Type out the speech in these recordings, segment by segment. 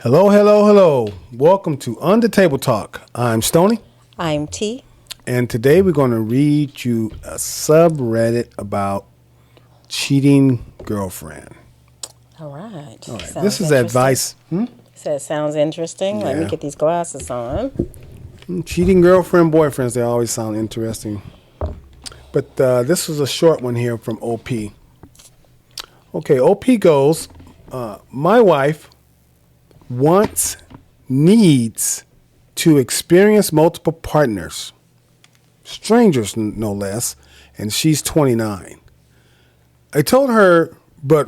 Hello, hello, hello. Welcome to Under Table Talk. I'm Stoney. I'm T. And today we're going to read you a subreddit about cheating girlfriend. All right. All right. This is advice. Says sounds interesting. Let me Yeah. get these glasses on. Cheating girlfriend, boyfriends, they always sound interesting. But this was a short one here from OP. Okay, OP goes, my wife needs to experience multiple partners, strangers no less, and she's 29. I told her but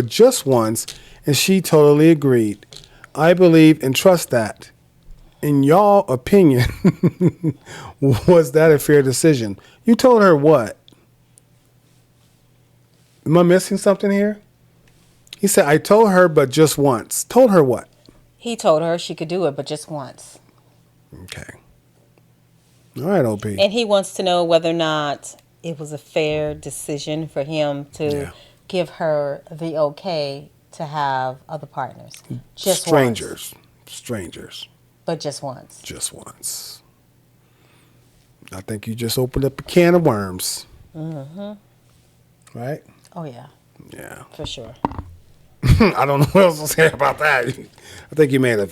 just once, and she totally agreed. I believe and trust that. In y'all opinion, was that a fair decision? You told her what? Am I missing something here? He said, I told her, but just once. Told her what? He told her she could do it, but just once. Okay. All right, OP. And he wants to know whether or not it was a fair decision for him to give her the okay to have other partners. Just Strangers. once. Strangers. But just once. Just once. I think you just opened up a can of worms. Right? Oh, yeah. Yeah. For sure. I don't know what else to say about that. I think you made a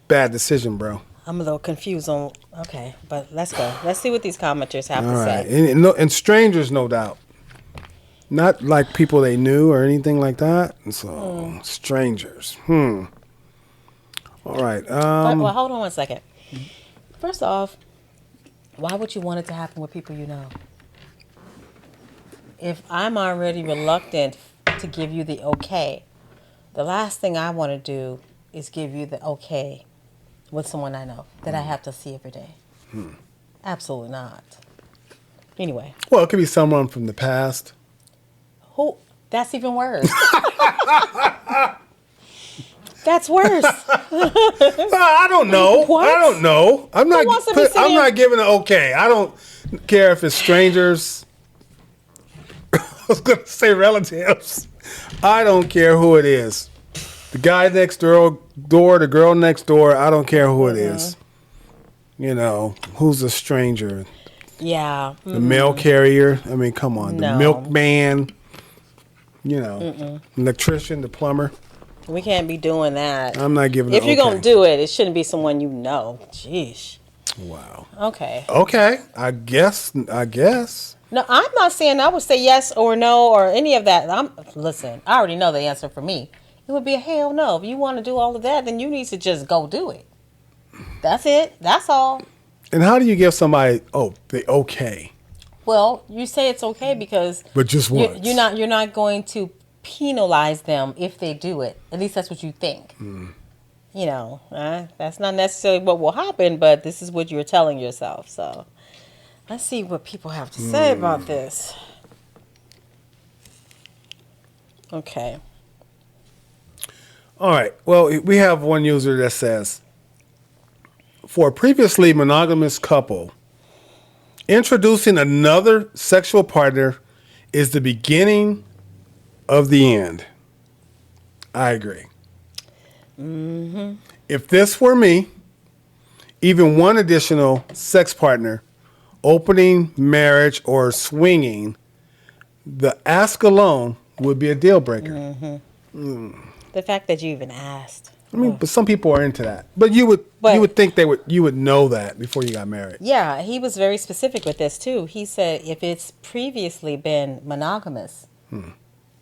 bad decision, bro. I'm a little confused on... Okay, but let's go. Let's see what these commenters have All to right. say. And strangers, no doubt. Not like people they knew or anything like that. And so, strangers. All right. Well, hold on one second. First off, why would you want it to happen with people you know? If I'm already reluctant to give you the okay, the last thing I want to do is give you the okay with someone I know that I have to see every day. Absolutely not. Anyway. Well, it could be someone from the past. Who? That's even worse. That's worse. I don't know. What? I don't know. I'm not. wants to be sitting I'm not giving it okay. I don't care if it's strangers. I was gonna say relatives. I don't care who it is. The guy next door, the girl next door. I don't care who it is. You know, who's a stranger? Yeah. The mail carrier. I mean, come on. The No. milkman. You know, electrician, the plumber. We can't be doing that. I'm not giving it If you're okay. going to do it, it shouldn't be someone you know. Jeez. Wow. Okay. Okay. I guess. No, I'm not saying I would say yes or no or any of that. Listen, I already know the answer for me. It would be a hell no. If you want to do all of that, then you need to just go do it. That's it. That's all. And how do you give somebody the okay? Well, you say it's okay because But just once. you're not going to penalize them if they do it. At least that's what you think. You know, that's not necessarily what will happen, but this is what you're telling yourself. So let's see what people have to say about this. Okay. All right. Well, we have one user that says, for a previously monogamous couple, introducing another sexual partner is the beginning of the end. I agree. If this were me, even one additional sex partner, opening marriage or swinging, the ask alone would be a deal breaker. The fact that you even asked. I mean, but some people are into that. But you would think you would know that before you got married. Yeah, he was very specific with this too. He said if it's previously been monogamous,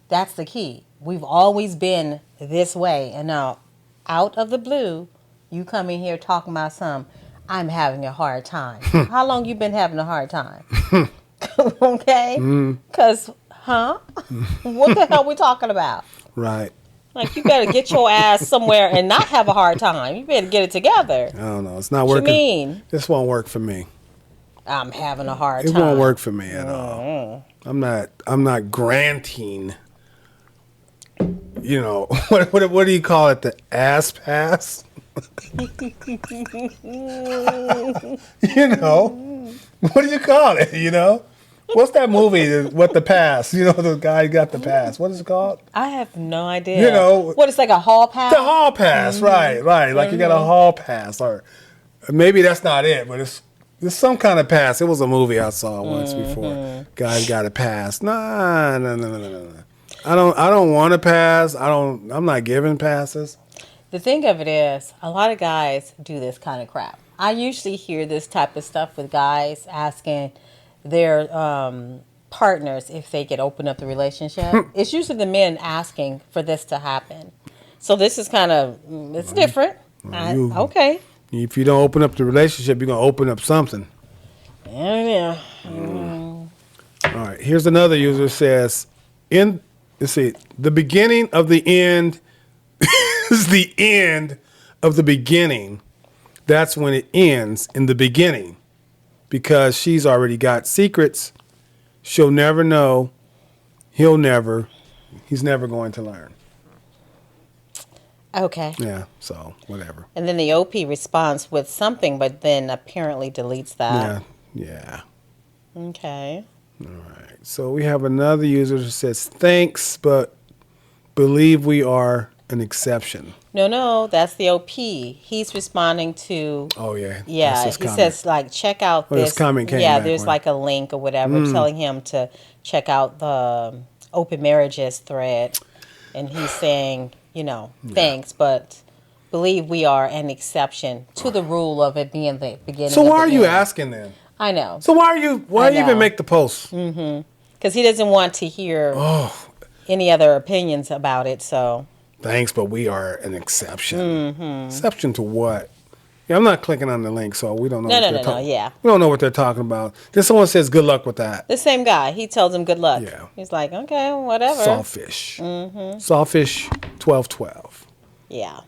that's the key. We've always been this way, and now out of the blue, you come in here talking about I'm having a hard time. How long you been having a hard time? Okay? Because, what the hell we talking about? Right. Like, you better get your ass somewhere and not have a hard time. You better get it together. I don't know. It's not What working. you mean? This won't work for me. I'm having a hard It time. won't work for me at all. I'm not granting. You know, what do you call it? The ass pass? You know, what do you call it? You know, What's that movie? What the Pass? You know, the guy got the pass. What is it called? I have no idea. You know, what, it's like a hall pass? The hall pass, right. Like you got a hall pass, or maybe that's not it, but it's some kind of pass. It was a movie I saw once before. Guys got a pass. Nah. I don't want to pass. I'm not giving passes. The thing of it is, a lot of guys do this kind of crap. I usually hear this type of stuff with guys asking their partners if they could open up the relationship. It's usually the men asking for this to happen. So this is kind of, it's different. Okay. If you don't open up the relationship, you're going to open up something. Yeah. All right. Here's another user says, let's see, the beginning of the end is the end of the beginning. That's when it ends in the beginning. Because she's already got secrets. She'll never know. He's never going to learn. Okay. Yeah, so whatever. And then the OP responds with something, but then apparently deletes that. Yeah. Okay. All right. So we have another user who says, thanks, but believe we are an exception. No, that's the OP. He's responding to. Oh yeah. Yeah, he says like check out this. Comment came yeah, back there's when- like a link or whatever telling him to check out the open marriages thread, and he's saying, thanks, but believe we are an exception to the rule of it being the beginning. So why of are the you end. asking then? I know. So why you even make the post? Because he doesn't want to hear any other opinions about it. So. Thanks, but we are an exception. Exception to what? Yeah, I'm not clicking on the link, so we don't know. No, yeah. We don't know what they're talking about. Then someone says, good luck with that. The same guy. He tells him good luck. Yeah. He's like, okay, whatever. Sawfish. Sawfish 1212. Yeah.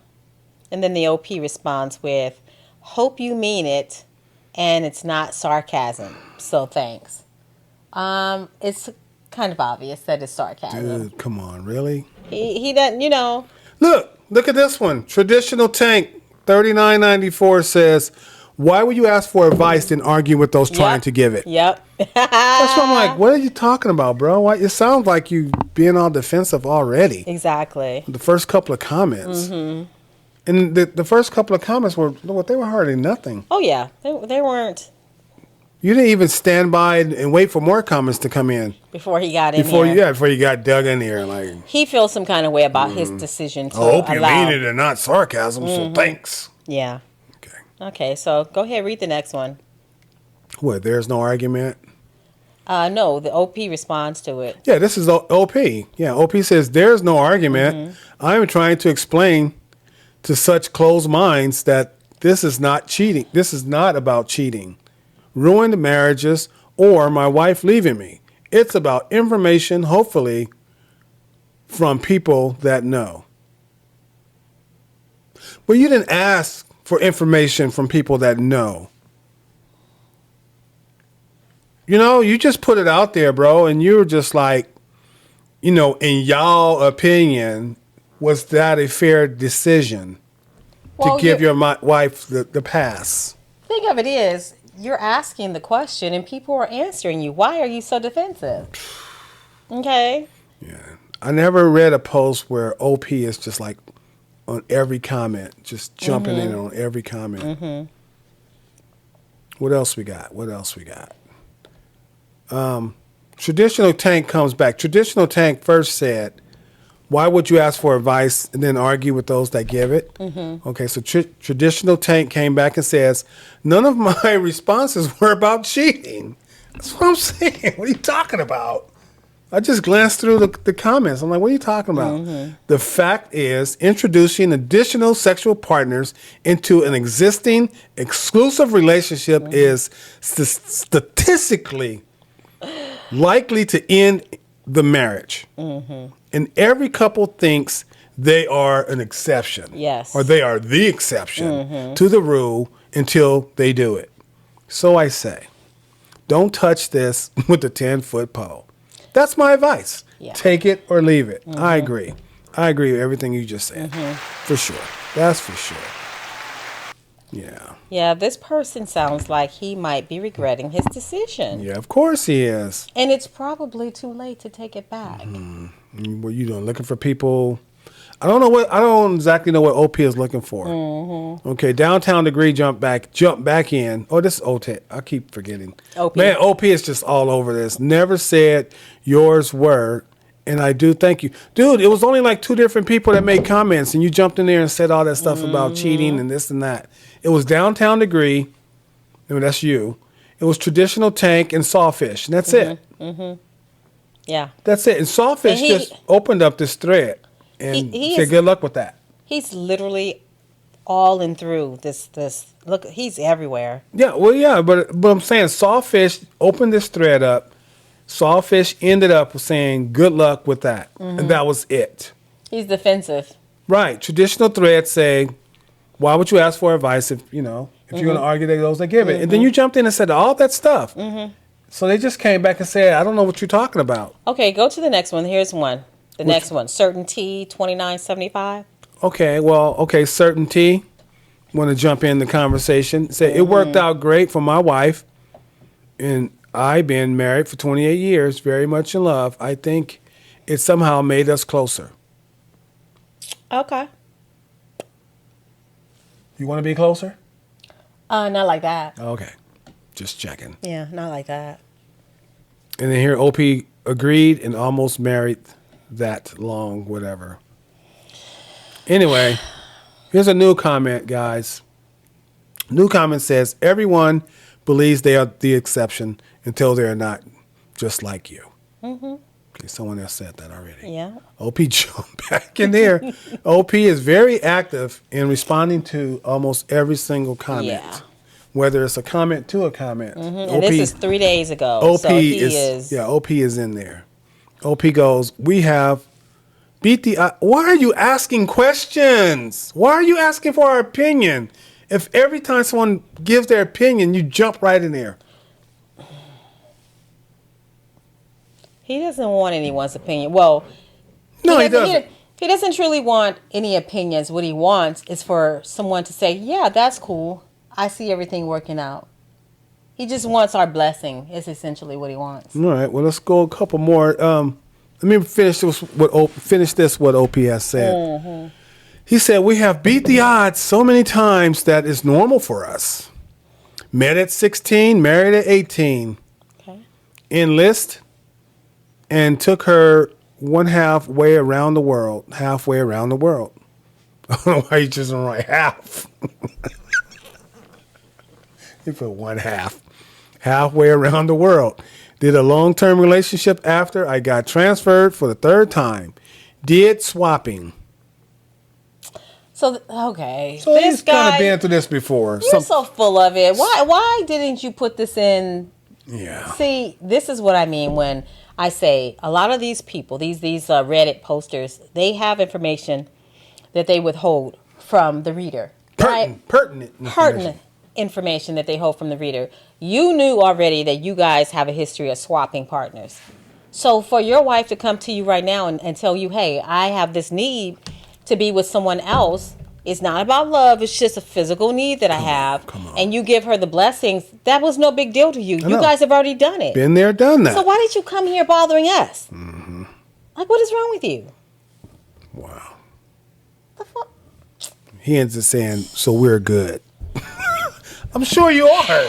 And then the OP responds with, hope you mean it, and it's not sarcasm. So thanks. It's kind of obvious that it's sarcasm. Dude, come on, really? He doesn't, Look at this one. Traditional Tank 3994 says, why would you ask for advice then argue with those trying to give it? Yep. That's what I'm like, what are you talking about, bro? Why, it sounds like you being all defensive already. Exactly. The first couple of comments. And the first couple of comments they were hardly nothing. Oh, yeah. They weren't. You didn't even stand by and wait for more comments to come in. Before he got in here. Before you got dug in here. Like, he feels some kind of way about his decision to I hope you allow. mean it and not sarcasm, so thanks. Yeah. Okay. Okay, so go ahead, read the next one. What, there's no argument? No, the OP responds to it. Yeah, this is OP. Yeah, OP says, there's no argument. I am trying to explain to such closed minds that this is not cheating. This is not about cheating, ruined marriages, or my wife leaving me. It's about information, hopefully, from people that know. Well, you didn't ask for information from people that know. You just put it out there, bro, and you were just like, in y'all opinion, was that a fair decision to give your wife the pass? Think of it is, you're asking the question and people are answering you. Why are you so defensive? Okay. Yeah. I never read a post where OP is just like on every comment, just jumping in on every comment. What else we got? Traditional Tank comes back. Traditional Tank first said, why would you ask for advice and then argue with those that give it? Okay, so Traditional Tank came back and says, none of my responses were about cheating. That's what I'm saying. What are you talking about? I just glanced through the comments. I'm like, what are you talking about? The fact is, introducing additional sexual partners into an existing exclusive relationship is statistically likely to end the marriage. And every couple thinks they are an exception. Yes. Or they are the exception to the rule until they do it. So I say, don't touch this with a 10-foot pole. That's my advice. Yeah. Take it or leave it. I agree. I agree with everything you just said. For sure. That's for sure. Yeah. Yeah, this person sounds like he might be regretting his decision. Yeah, of course he is. And it's probably too late to take it back. What you doing? Looking for people? I don't exactly know what OP is looking for. Okay, downtown degree jump back in. Oh, this is OT. I keep forgetting. OP. Man, OP is just all over this. Never said yours were, and I do thank you. Dude, it was only like 2 different people that made comments, and you jumped in there and said all that stuff about cheating and this and that. It was downtown degree. I mean, that's you. It was traditional tank and sawfish, and that's it. Yeah. That's it. And sawfish And just opened up this thread and He said, is- good luck with that. He's literally all in through this. Look, he's everywhere. Yeah, well, yeah, but I'm saying Sawfish opened this thread up. Sawfish ended up saying, good luck with that. And that was it. He's defensive. Right. Traditional threads say, why would you ask for advice if you're going to argue that those that give it? And then you jumped in and said all that stuff. So they just came back and said, I don't know what you're talking about. Okay, go to the next one. Here's one. Next one. Certainty 2975. Okay, certainty. Want to jump in the conversation. Say it worked out great for my wife, and I've been married for 28 years, very much in love. I think it somehow made us closer. Okay. You want to be closer? Not like that. Okay, just checking. Yeah, not like that. And then here, OP agreed and almost married that long, whatever. Anyway, here's a new comment, guys. New comment says, everyone believes they are the exception until they're not, just like you. Okay, someone else said that already. Yeah. OP jumped back in there. OP is very active in responding to almost every single comment. Yeah. Whether it's a comment to a comment. And this is 3 days ago. OP so he is. Yeah, OP is in there. OP goes, we have beat the... why are you asking questions? Why are you asking for our opinion? If every time someone gives their opinion, you jump right in there. He doesn't want anyone's opinion. Well, No, he doesn't. He doesn't truly want any opinions. What he wants is for someone to say, yeah, that's cool. I see everything working out. He just wants our blessing is essentially what he wants. All right, well, let's go a couple more. Let me finish this what OP has said. He said, we have beat the odds so many times that it's normal for us. Met at 16, married at 18. Okay. Enlist and took her halfway around the world. Halfway around the world. I don't know why you just don't write half. He put 1/2. Halfway around the world. Did a long-term relationship after I got transferred for the 3rd time. Did swapping. So, okay. So he's kind of been through this before. You're so full of it. Why didn't you put this in? Yeah. See, this is what I mean when I say a lot of these people, these Reddit posters, they have information that they withhold from the reader. Pertinent information that they hold from the reader. You knew already that you guys have a history of swapping partners. So for your wife to come to you right now and tell you, hey, I have this need to be with someone else, it's not about love, it's just a physical need that I have. Come on. And you give her the blessings, that was no big deal to you. You know. guys have already done it. Been there, done that. So why did you come here bothering us? Like, what is wrong with you? Wow. The fuck? He ends up saying, so we're good. I'm sure you are.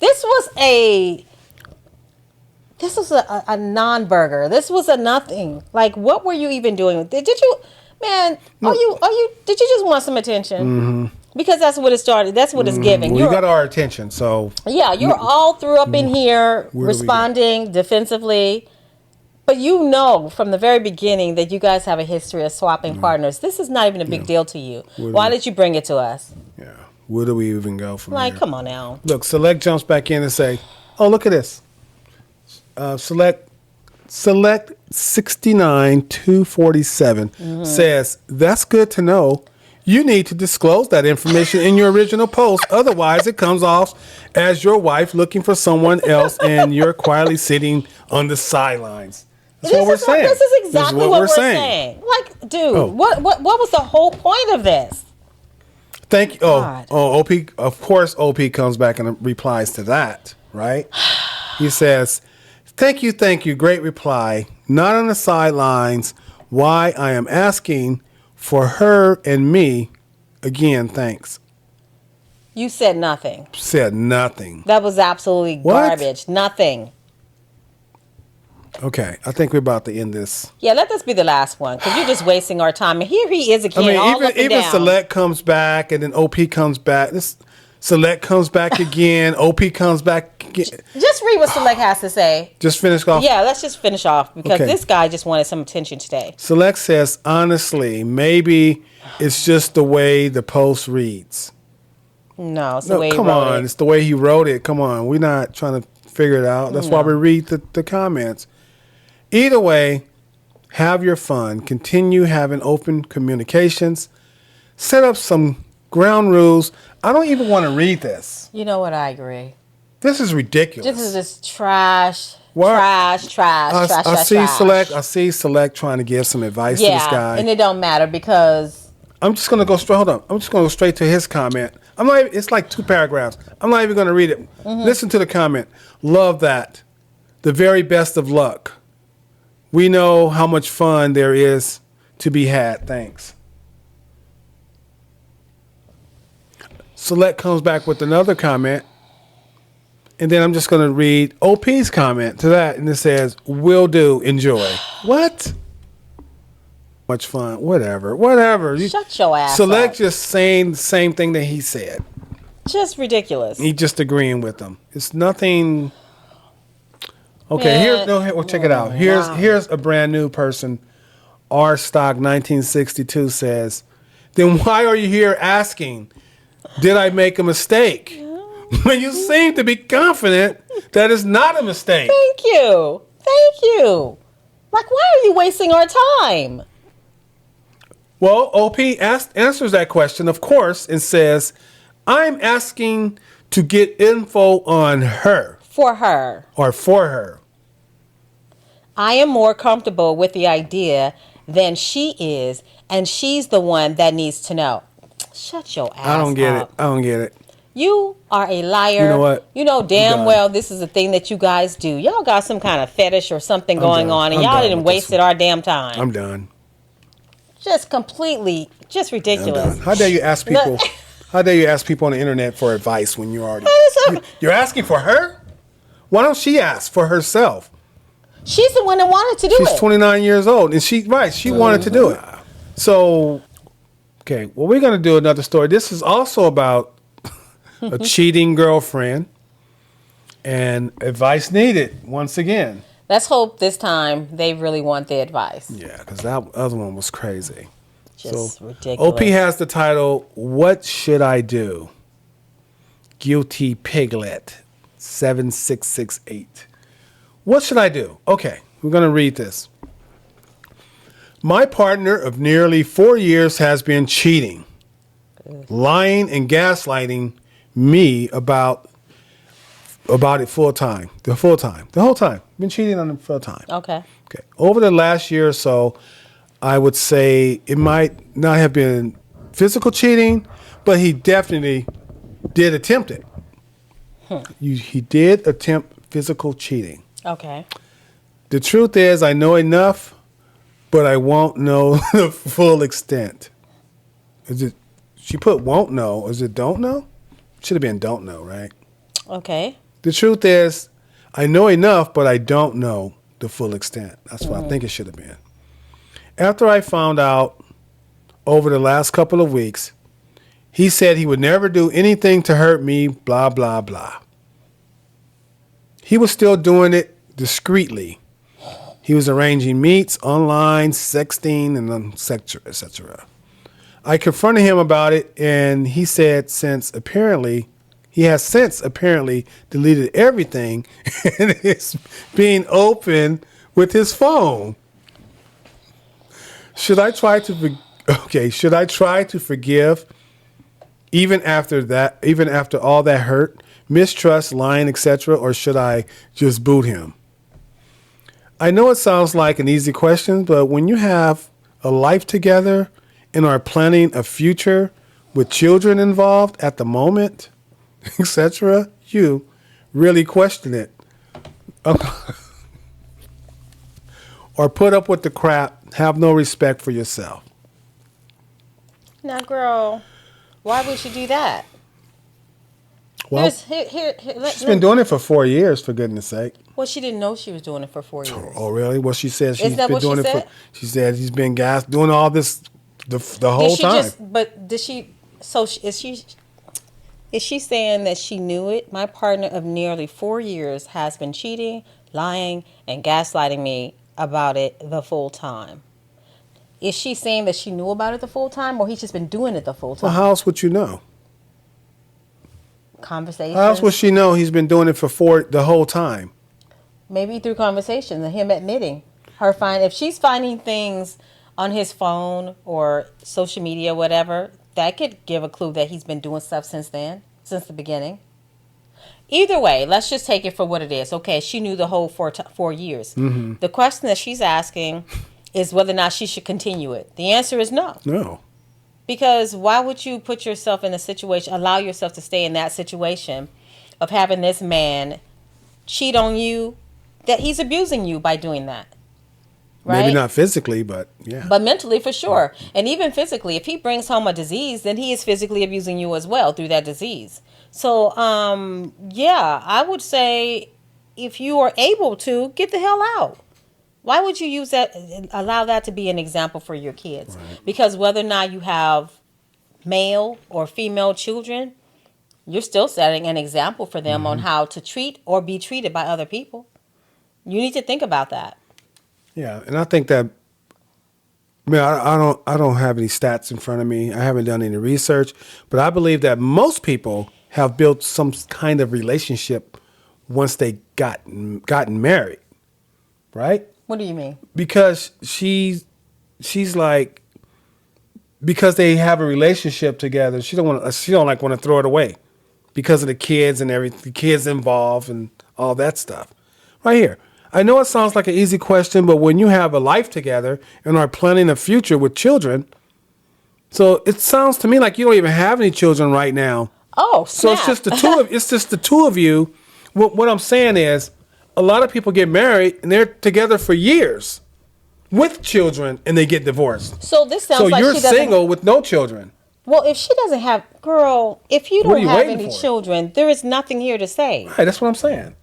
This was a non-burger. This was a nothing. Like, what were you even doing? Did you, man? Did you just want some attention? Because that's what it started. That's what it's giving. Well, you got our attention, so yeah, you're all threw up in here, responding defensively. But you know from the very beginning that you guys have a history of swapping partners. This is not even a big deal to you. Why did you bring it to us? yeah. Where do we even go from Like, here? come on now. Look, Select jumps back in and say, oh, look at this. Select 69247 says, that's good to know. You need to disclose that information in your original post. Otherwise, it comes off as your wife looking for someone else and you're quietly sitting on the sidelines. That's what we're saying. This is exactly what we're saying. Like, dude, what was the whole point of this? Thank you. God. OP. Of course, OP comes back and replies to that, right? He says, thank you. Great reply. Not on the sidelines. Why I am asking for her and me. Again, thanks. You said nothing. Said nothing. That was absolutely garbage. Nothing. Okay, I think we're about to end this. Yeah, let this be the last one because you're just wasting our time. And here he is again, all up and even down. Select comes back and then OP comes back. This Select comes back again. OP comes back again. Just read what Select has to say. Just finish off. Yeah, let's just finish off because Okay. this guy just wanted some attention today. Select says, honestly, maybe it's just the way the post reads. No, it's the way he come wrote on. it. It's the way he wrote it. Come on. We're not trying to figure it out. That's why we read the comments. Either way, have your fun. Continue having open communications. Set up some ground rules. I don't even want to read this. You know what? I agree. This is ridiculous. This is just trash. What? Trash. I see Select. I see Select trying to give some advice to this guy. And it don't matter because I'm just gonna go straight. Hold on. I'm just gonna go straight to his comment. I'm not. It's like 2 paragraphs. I'm not even gonna read it. Listen to the comment. Love that. The very best of luck. We know how much fun there is to be had. Thanks. Select comes back with another comment. And then I'm just going to read OP's comment to that. And it says, will do. Enjoy. What? Much fun. Whatever. shut your ass Select up. just saying the same thing that he said. Just ridiculous. He just agreeing with them. It's nothing. Okay, Man. check it out. Here's a brand new person. R Stock 1962 says, then why are you here asking? Did I make a mistake? When you seem to be confident that it's not a mistake. Thank you. Like, why are you wasting our time? Well, OP answers that question, of course, and says, I'm asking to get info on her. For her. Or for her. I am more comfortable with the idea than she is, and she's the one that needs to know. Shut your ass up. I don't get it. You are a liar. You know what? You know damn done. well this is a thing that you guys do. Y'all got some kind of fetish or something going done. on, and I'm y'all done didn't with this wasted our damn time. I'm done. Just completely, just I'm ridiculous. done. How dare you ask people? How dare you ask people on the internet for advice when you already? You're asking for her? Why don't she ask for herself? She's the one that wanted to do She's it. 29 years old, and she wanted to do it. So, okay, well, we're gonna do another story. This is also about a cheating girlfriend and advice needed once again. Let's hope this time they really want the advice. Yeah, because that other one was crazy. Just So, ridiculous. OP has the title, What Should I Do? Guilty Piglet 7668. What should I do? Okay, we're going to read this. My partner of nearly 4 years has been cheating, lying and gaslighting me about it full time. The whole time. Been cheating on him full time. Okay. Okay. Over the last year or so, I would say it might not have been physical cheating, but he definitely did attempt it. He did attempt physical cheating. Okay. The truth is, I know enough, but I won't know the full extent. Is it? She put won't know. Is it don't know? Should have been don't know, right? Okay. The truth is, I know enough, but I don't know the full extent. That's what I think it should have been. After I found out over the last couple of weeks, he said he would never do anything to hurt me, blah, blah, blah. He was still doing it discreetly. He was arranging meets online, sexting, and et cetera. I confronted him about it, and he said he has since apparently deleted everything and is being open with his phone. Should I try to forgive even after all that hurt, mistrust, lying, etc., or should I just boot him? I know it sounds like an easy question, but when you have a life together and are planning a future, with children involved at the moment, etc., you really question it. Or put up with the crap, have no respect for yourself. Now, girl, why would you do that? Well, she's been doing it for 4 years, for goodness sake. Well, she didn't know she was doing it for 4 years. Oh, really? Well, she said she's Is that been what doing she it said? for. She said he's been doing all this the whole time. But did she? So is she? Is she saying that she knew it? My partner of nearly 4 years has been cheating, lying, and gaslighting me about it the full time. Is she saying that she knew about it the full time, or he's just been doing it the full time? Well, how else would you know? Conversations. How else would she know he's been doing it for the whole time? Maybe through conversations and him admitting if she's finding things on his phone or social media, whatever, that could give a clue that he's been doing stuff since then, since the beginning. Either way, let's just take it for what it is. Okay, she knew the whole 4 years. Mm-hmm. The question that she's asking is whether or not she should continue it. The answer is no. No. Because why would you put yourself in a situation, allow yourself to stay in that situation of having this man cheat on you, that he's abusing you by doing that? Right? Maybe not physically, but yeah. But mentally, for sure. And even physically, if he brings home a disease, then he is physically abusing you as well through that disease. So, yeah, I would say if you are able to, get the hell out. Why would you use that, allow that to be an example for your kids? Right. Because whether or not you have male or female children, you're still setting an example for them on how to treat or be treated by other people. You need to think about that. Yeah, and I think that, I don't have any stats in front of me. I haven't done any research, but I believe that most people have built some kind of relationship once they gotten married, right? What do you mean? Because she's like, because they have a relationship together, she don't want to throw it away because of the kids and the kids involved and all that stuff. Right here. I know it sounds like an easy question, but when you have a life together and are planning a future with children, so it sounds to me like you don't even have any children right now. Oh, snap. So it's just the two of you. What I'm saying is, a lot of people get married and they're together for years with children and they get divorced. So this sounds like you're single with no children. Well, if she doesn't have, girl, if you don't have any children, there is nothing here to say. Right, that's what I'm saying.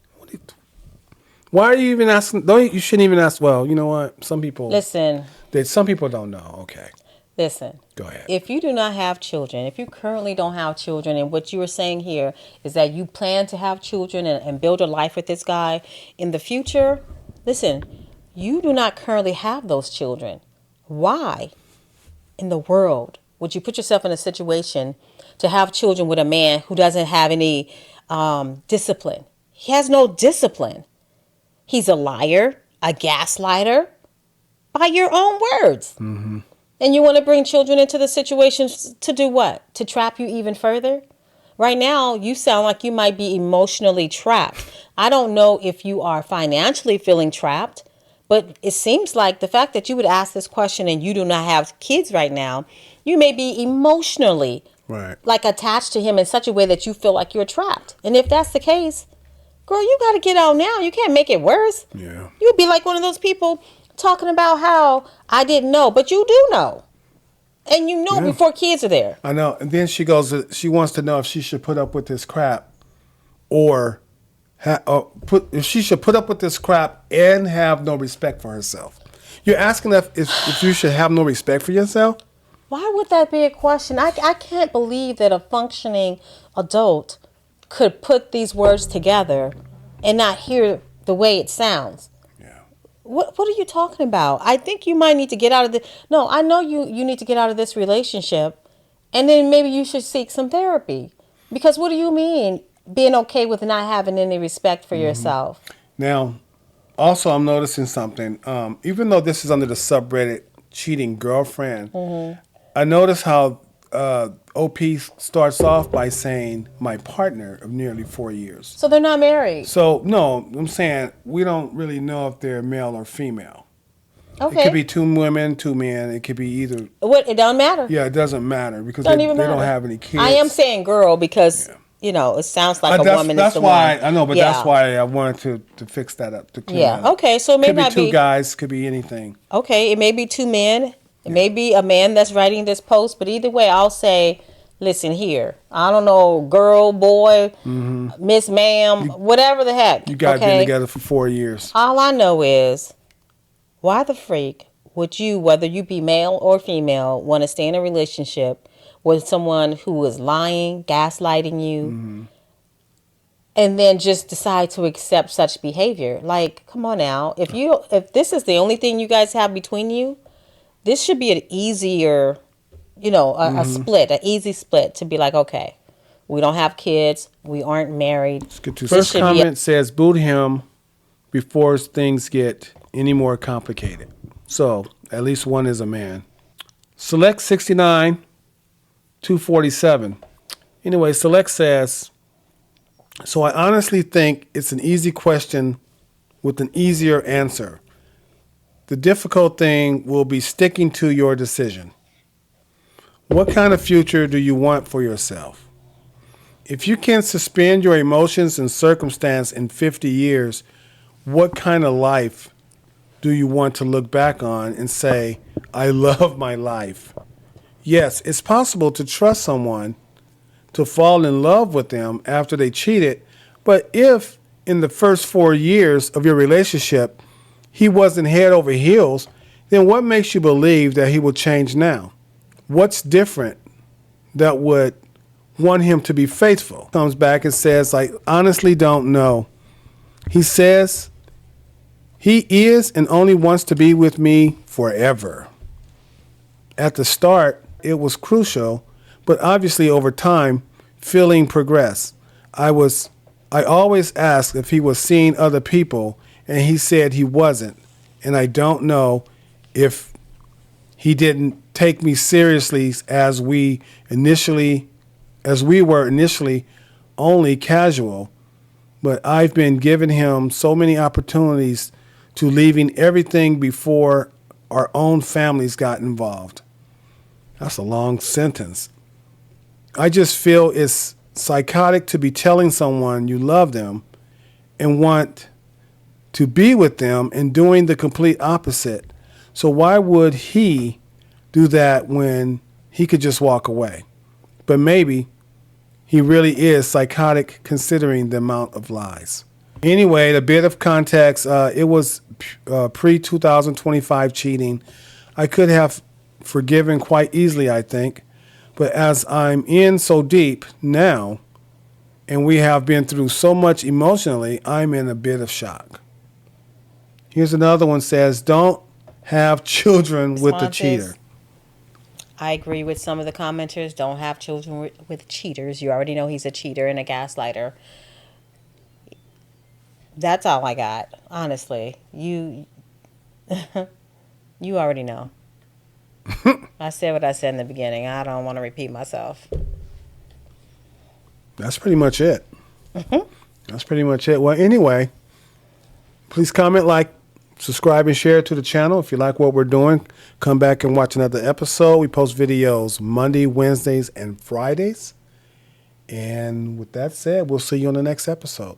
Why are you even asking? You shouldn't even ask. Well, you know what? Some people some people don't know. Okay. Listen. Go ahead. If you do not have children, if you currently don't have children, and what you were saying here is that you plan to have children and build a life with this guy in the future, listen, you do not currently have those children. Why in the world would you put yourself in a situation to have children with a man who doesn't have any discipline? He has no discipline. He's a liar, a gaslighter, by your own words. Mm-hmm. And you want to bring children into the situation to do what? To trap you even further? Right now, you sound like you might be emotionally trapped. I don't know if you are financially feeling trapped, but it seems like the fact that you would ask this question and you do not have kids right now, you may be emotionally like attached to him in such a way that you feel like you're trapped. And if that's the case, girl, you got to get out now. You can't make it worse. Yeah. You'll be like one of those people talking about how I didn't know, but you do know. And you know before kids are there. I know. And then she wants to know if she should put up with this crap or if she should put up with this crap and have no respect for herself. You're asking if you should have no respect for yourself? Why would that be a question? I can't believe that a functioning adult could put these words together and not hear the way it sounds. Yeah. What are you talking about? I think you might need to get out of No, I know you need to get out of this relationship, and then maybe you should seek some therapy. Because what do you mean being okay with not having any respect for yourself? Now, also I'm noticing something. Even though this is under the subreddit cheating girlfriend, I notice how OP starts off by saying my partner of nearly 4 years. So they're not married. So no, I'm saying we don't really know if they're male or female. Okay. It could be 2 women, 2 men. It could be either. What? It don't matter. Yeah, it doesn't matter because Don't they even matter. don't have any kids. I am saying girl because it sounds like a woman is That's the why one. I know, but Yeah. that's why I wanted to fix that up. To clean that up. Okay. So it may Could be not 2 be. guys. Could be anything. Okay. It may be 2 men. It may be a man that's writing this post, but either way, I'll say, listen here. I don't know, girl, boy, Miss Ma'am, whatever the heck. You guys been together for 4 years. All I know is, why the freak would you, whether you be male or female, want to stay in a relationship with someone who is lying, gaslighting you, and then just decide to accept such behavior? Like, come on now. If this is the only thing you guys have between you, this should be an easier, a split, an easy split to be like, okay, we don't have kids, we aren't married. Let's get to first comment says, boot him before things get any more complicated. So at least one is a man. Select 69 247. Anyway, Select says, so I honestly think it's an easy question with an easier answer. The difficult thing will be sticking to your decision. What kind of future do you want for yourself? If you can suspend your emotions and circumstance in 50 years, what kind of life do you want to look back on and say, I love my life? Yes, it's possible to trust someone, to fall in love with them after they cheated, but if in the first 4 years of your relationship, he wasn't head over heels, then what makes you believe that he will change now? What's different that would want him to be faithful? Comes back and says, I honestly don't know. He says he is and only wants to be with me forever. At the start, it was crucial, but obviously over time, feeling progressed. I always asked if he was seeing other people, and he said he wasn't. And I don't know if he didn't take me seriously as we were initially only casual, but I've been giving him so many opportunities to leaving everything before our own families got involved. That's a long sentence. I just feel it's psychotic to be telling someone you love them and want to be with them and doing the complete opposite. So why would he do that when he could just walk away? But maybe he really is psychotic considering the amount of lies. Anyway, a bit of context, it was pre-2025 cheating. I could have forgiven quite easily, I think. But as I'm in so deep now, and we have been through so much emotionally, I'm in a bit of shock. Here's another one says, don't have children with the cheater. I agree with some of the commenters. Don't have children with cheaters. You already know he's a cheater and a gaslighter. That's all I got, honestly. You already know. I said what I said in the beginning. I don't want to repeat myself. That's pretty much it. That's pretty much it. Well, anyway, please comment, like, subscribe, and share to the channel. If you like what we're doing, come back and watch another episode. We post videos Monday, Wednesdays, and Fridays. And with that said, we'll see you on the next episode.